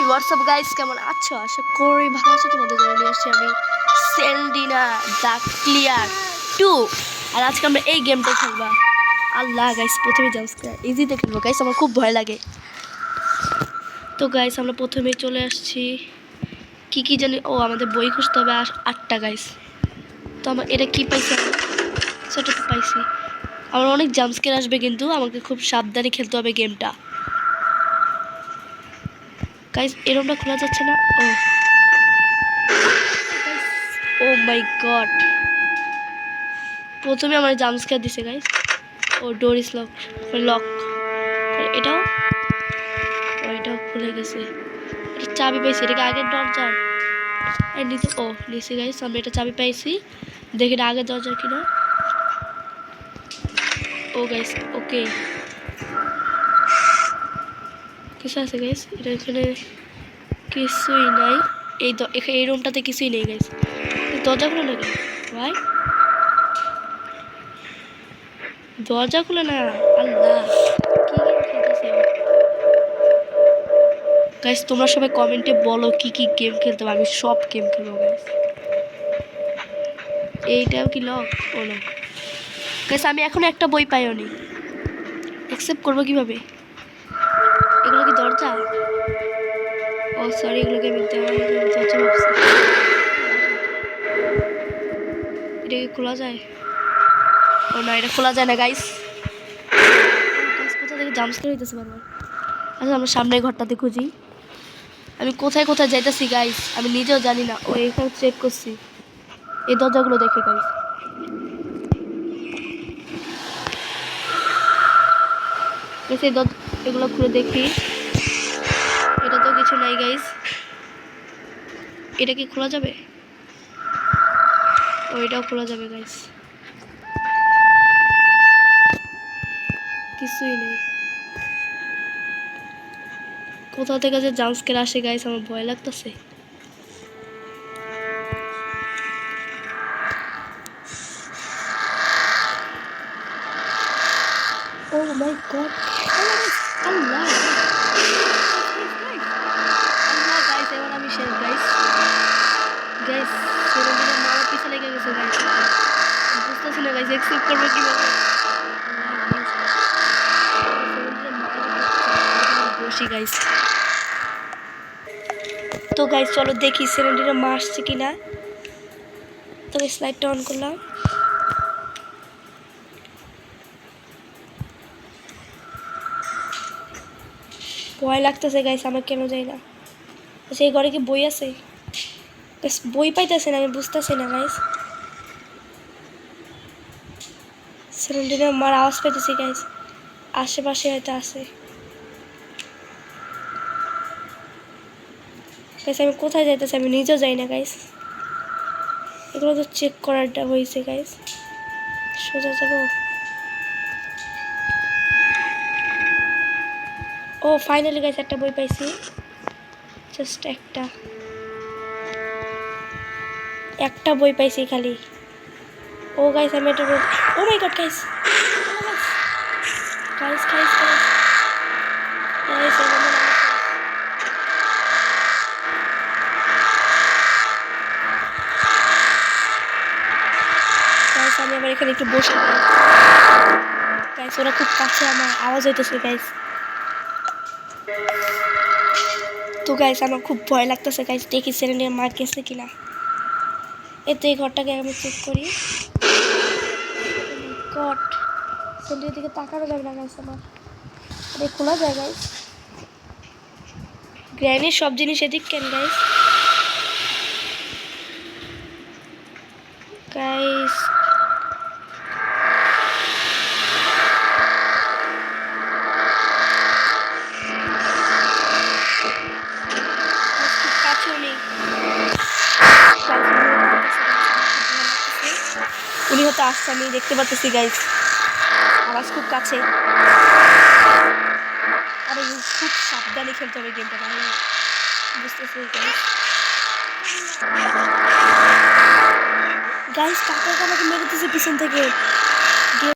WhatsApp guys, কেমন আছো? আশা করি ভালো আছো। তোমাদের জন্য নিয়ে আসছি আমি সেলডিনা দ্য ক্লিয়ার 2। আর আজকে আমরা এই গেমটাই খেলবা। আল্লাহ গাইস, প্রথমে জাম্পস্ক্যার ইজিতে খেলবো গাইস, আমার খুব ভয় লাগে। তো গাইস আমরা প্রথমে চলে আসছি, কি জানি। ও আমাদের বই খুঁজতে হবে 8টা গাইস। তো আমার এটা কি পাইছি, সেটা তো পাইছি। আমার অনেক জাম্পস্ক্যার আসবে, কিন্তু আমাকে খুব সাবধানে খেলতে হবে গেমটা। গাইস এরমটা খোলা যাচ্ছে না। ও মাই গড, প্রথমে আমার জাম্পস্ক্যার দিছে গাইস। ও ডোর ইজ লক, লক। এটাও খুলে গেছে। এটা চাবি পাইছি, এটাকে আগের দরজার নিচে। ও নিচে গাইস, আমি এটা চাবি পাইছি। দেখি এটা আগের দরজার কিনা। ও গাইস ওকে, কিছু আছে গাইস। এটা এখানে কিছুই নাই। এই রুমটাতে কিছুই নেই গাইস। দরজা খুলে না কেন ভাই? দরজা খুলে না। আল্লাহ, কি গেম খেলতেছে গাইস? তোমরা সবাই কমেন্টে বলো কি গেম খেলতে হবে, আমি সব গেম খেলবো গাইস। এইটাও কি লক? ও না গাইস, আমি এখনো একটা বই পাইও নি। অ্যাকসেপ্ট করবো কিভাবে? এগুলো কি দরজা? ও সরি, এগুলোকে আমি দরজা ভাবছি। এটা কি খোলা যায়? ও না, এটা খোলা যায় না গাইস। কোথা থেকে জাম্পস্ক্যার হইতেছে বারবার। আচ্ছা আমরা সামনের ঘরটাতে খুঁজি। আমি কোথায় যাইতেছি গাইস, আমি নিজেও জানি না। ও এখানে চেক করছি, এই দরজাগুলো দেখে গাইস। এগুলো খুলে দেখি। এটা তো কিছু নাই গাইস। এটা কি খোলা যাবে? ও এটাও খোলা যাবে গাইস। কিছুই নেই। কোথা থেকে যে জাম্পস্ক্যার আসে গাইস, আমার ভয় লাগতেছে। ও my god, Allah Allah guys, এবার আমি শেষ গাইস। গাইস সেরকম মারা পিছনে লেগে গেছে গাইস। বুঝতেছি না গাইস, অ্যাকসেপ্ট করবো কিভাবে। বসি গাইস। তো গাইস চলো দেখি সিলিন্ডারে মা আসছে কিনা। তো স্লাইডটা অন করলাম। ভয় লাগতেছে গাইস, আমার কেন যাই না। সেই ঘরে কি বই আছে? বই পাইতেছে না, আমি বুঝতেছি না গাইস। সিলিন্ডারে মার আওয়াজ পাইতেছি গাইস, আশেপাশে হয়তো আছে। গাইস আমি কোথায় যাইতেছি, আমি নিজেও যাই না গাইস। এগুলো তো চেক করারটা হয়েছে গাইস। সোজা যাবো। ও ফাইনালি গাইস একটা বই পাইছি, জাস্ট একটা বই পাইছি খালি। ও গাইস আমি এটা, oh my god guys, guys guys guys guys আমি আবার এখানে একটু বসে গাইস। ওরা খুব কাছে, আমার আওয়াজ হইতেছে গাইস। তো গাইস আমার খুব ভয় লাগতেছে গাইস, দেখি সিলিন্ডার মার গেছে কিনা। এতে এই ঘরটাকে আমি চেক করি। গড, সিলিন্ডারের দিকে তাকানো যাবে না গাইস আমার। এটা খোলা যায় গাইস? গ্র্যানির সব জিনিস এদিক কেন গাইস? গাইস উনি হয়তো আসছে, আমি দেখতে পাচ্ছি গাইস, আওয়াজ খুব কাছে। আরে খুব সাবধানে খেলতে হবে গেমটা, তাহলে বুঝতেছি গাইস। গাইস কাকা আমাকে মেরে দিয়েছে পিছন থেকে।